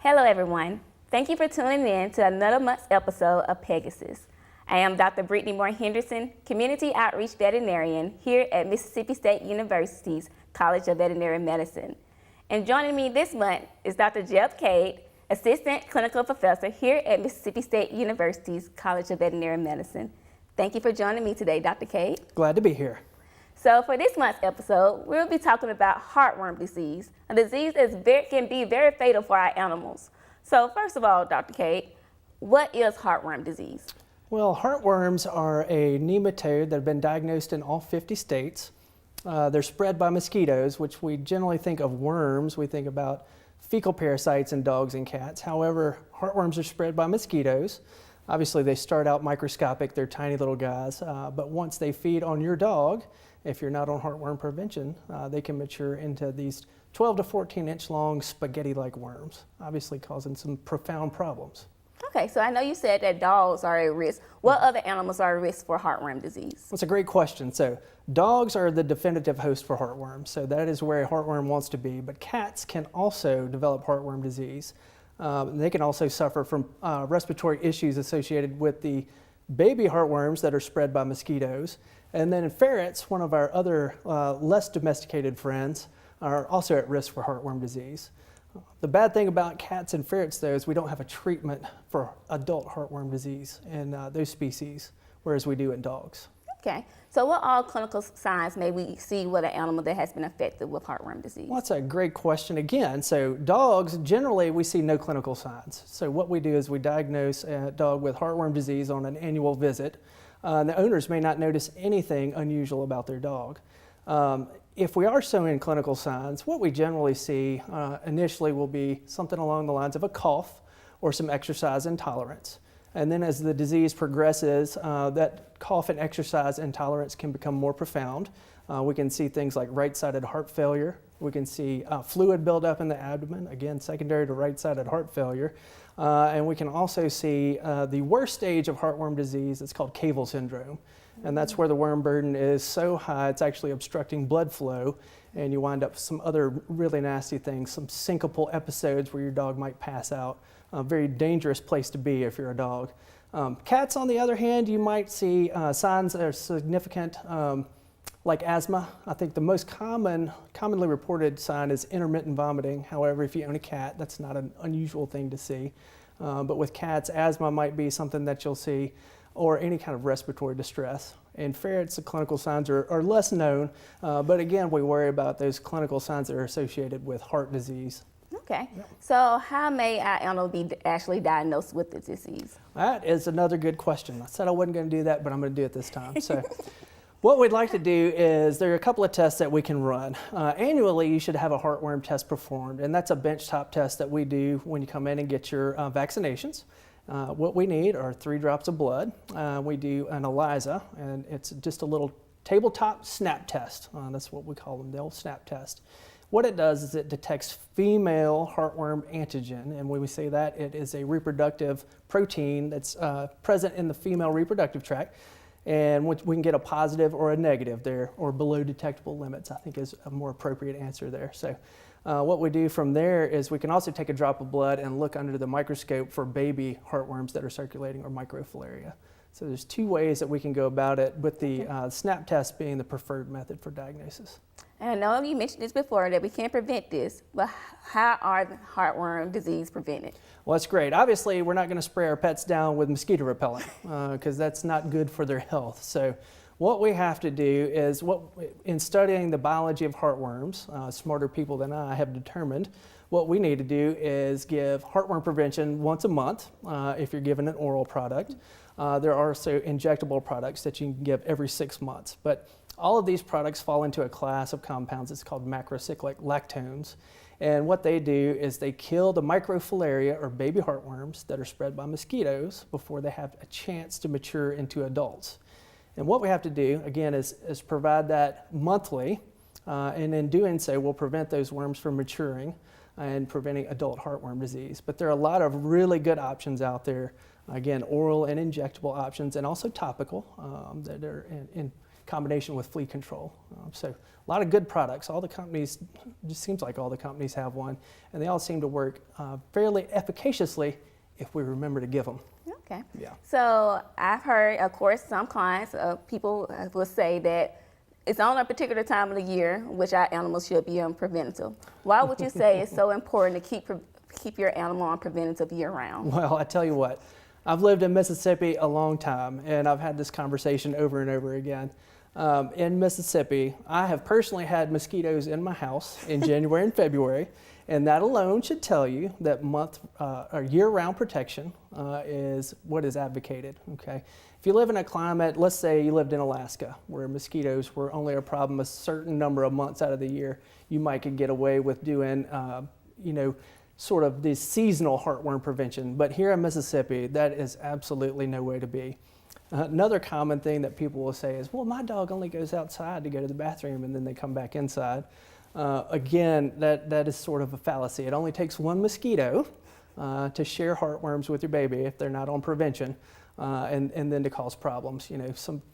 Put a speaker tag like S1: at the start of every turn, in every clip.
S1: Hello everyone. Thank you for tuning in to another month's episode of Pegasus. I am Dr. Brittany Moore Henderson, Community Outreach Veterinarian here at Mississippi State University's College of Veterinary Medicine. And joining me this month is Dr. Jeb Cade, Assistant Clinical Professor here at Mississippi State University's College of Veterinary Medicine. Thank you for joining me today, Dr. Cade.
S2: Glad to be here.
S1: So for this month's episode, we'll be talking about heartworm disease, a disease that can be very fatal for our animals. So first of all, Dr. Cade, what is heartworm disease?
S2: Well, heartworms are a nematode that have been diagnosed in all 50 states. They're spread by mosquitoes, which we generally think of worms. We think about fecal parasites in dogs and cats. However, heartworms are spread by mosquitoes. Obviously, they start out microscopic. They're tiny little guys. But once they feed on your dog, if you're not on heartworm prevention, they can mature into these 12 to 14 inch long spaghetti-like worms, obviously causing some profound problems.
S1: Okay, so I know you said that dogs are at risk. What other animals are at risk for heartworm disease?
S2: That's a great question. So dogs are the definitive host for heartworms, so that is where a heartworm wants to be, but cats can also develop heartworm disease. They can also suffer from respiratory issues associated with the baby heartworms that are spread by mosquitoes. And then ferrets, one of our other less domesticated friends, are also at risk for heartworm disease. The bad thing about cats and ferrets, though, is we don't have a treatment for adult heartworm disease in those species, whereas we do in dogs.
S1: Okay, so what all clinical signs may we see with an animal that has been affected with heartworm disease?
S2: Well, that's a great question again. So dogs, generally, we see no clinical signs. So what we do is we diagnose a dog with heartworm disease on an annual visit. The owners may not notice anything unusual about their dog. If we are showing clinical signs, what we generally see initially will be something along the lines of a cough or some exercise intolerance. And then as the disease progresses, that cough and exercise intolerance can become more profound. We can see things like right-sided heart failure. We can see fluid buildup in the abdomen, again, secondary to right-sided heart failure. And we can also see the worst stage of heartworm disease. It's called caval syndrome. And that's where the worm burden is so high, it's actually obstructing blood flow. And you wind up with some other really nasty things, some syncopal episodes where your dog might pass out. A very dangerous place to be if you're a dog. Cats, on the other hand, you might see signs that are significant, like asthma. I think the most commonly reported sign is intermittent vomiting. However, if you own a cat, that's not an unusual thing to see. But with cats, asthma might be something that you'll see, or any kind of respiratory distress. In ferrets, the clinical signs are less known, but again, we worry about those clinical signs that are associated with heart disease.
S1: Okay, so how may our animal be actually diagnosed with the disease?
S2: That is another good question. I said I wasn't going to do that, but I'm going to do it this time. So, what we'd like to do is there are a couple of tests that we can run. Annually, you should have a heartworm test performed, and that's a benchtop test that we do when you come in and get your vaccinations. What we need are 3 drops of blood. We do an ELISA, and it's just a little tabletop snap test. That's what we call them, the old snap test. What it does is it detects female heartworm antigen, and when we say that, it is a reproductive protein that's present in the female reproductive tract, and we can get a positive or a negative there, or below detectable limits, I think is a more appropriate answer there. So what we do from there is we can also take a drop of blood and look under the microscope for baby heartworms that are circulating, or microfilaria. So there's 2 ways that we can go about it, with the snap test being the preferred method for diagnosis.
S1: And I know you mentioned this before, that we can't prevent this, but how are the heartworm disease prevented?
S2: Well, that's great. Obviously, we're not going to spray our pets down with mosquito repellent because that's not good for their health. So what we have to do is, in studying the biology of heartworms, smarter people than I have determined, what we need to do is give heartworm prevention once a month if you're given an oral product. There are also injectable products that you can give every 6 months. But all of these products fall into a class of compounds. It's called macrocyclic lactones. And what they do is they kill the microfilaria, or baby heartworms, that are spread by mosquitoes before they have a chance to mature into adults. And what we have to do, again, is provide that monthly. And in doing so, we'll prevent those worms from maturing and preventing adult heartworm disease. But there are a lot of really good options out there. Again, oral and injectable options, and also topical that are combination with flea control. So a lot of good products. All the companies, just seems like all the companies have one, and they all seem to work fairly efficaciously if we remember to give them.
S1: Okay.
S2: Yeah.
S1: So I've heard, of course, some clients, people will say that it's on a particular time of the year which our animals should be on preventative. Why would you say it's so important to keep your animal on preventative year-round?
S2: Well, I tell you what, I've lived in Mississippi a long time, and I've had this conversation over and over again. In Mississippi, I have personally had mosquitoes in my house in January and February, and that alone should tell you that year-round protection is what is advocated. Okay, if you live in a climate, let's say you lived in Alaska, where mosquitoes were only a problem a certain number of months out of the year, you might could get away with doing, sort of this seasonal heartworm prevention. But here in Mississippi, that is absolutely no way to be. Another common thing that people will say is, well, my dog only goes outside to go to the bathroom and then they come back inside. Again, that is sort of a fallacy. It only takes one mosquito to share heartworms with your baby if they're not on prevention, and then to cause problems,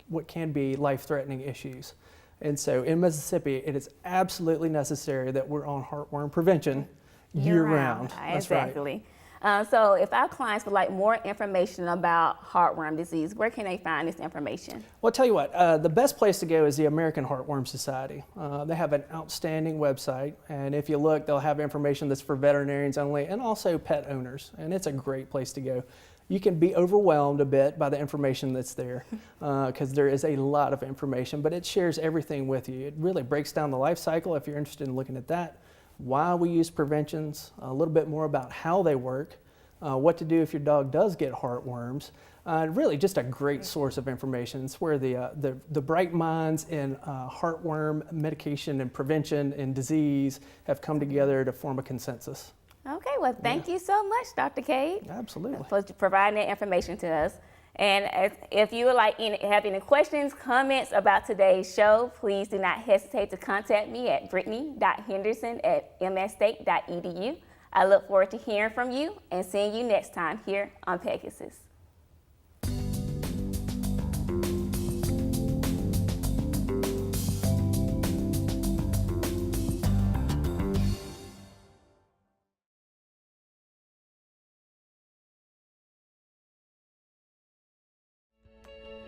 S2: what can be life-threatening issues. And so in Mississippi, it is absolutely necessary that we're on heartworm prevention year-round. That's
S1: exactly.
S2: Right.
S1: So if our clients would like more information about heartworm disease, where can they find this information?
S2: Well, I'll tell you what, the best place to go is the American Heartworm Society. They have an outstanding website, and if you look, they'll have information that's for veterinarians only and also pet owners, and it's a great place to go. You can be overwhelmed a bit by the information that's there because there is a lot of information, but it shares everything with you. It really breaks down the life cycle if you're interested in looking at that, why we use preventions, a little bit more about how they work, what to do if your dog does get heartworms. Really just a great source of information. It's where the bright minds in heartworm medication and prevention and disease have come together to form a consensus.
S1: Okay, well, thank you so much, Dr. Cade.
S2: Absolutely.
S1: For providing that information to us. And if you would have any questions, comments about today's show, please do not hesitate to contact me at brittany.henderson@msstate.edu. I look forward to hearing from you and seeing you next time here on Pegasus.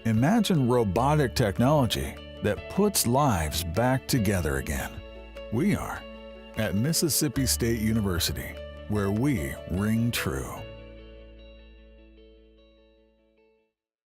S3: Imagine robotic technology that puts lives back together again. We are at Mississippi State University, where we ring true.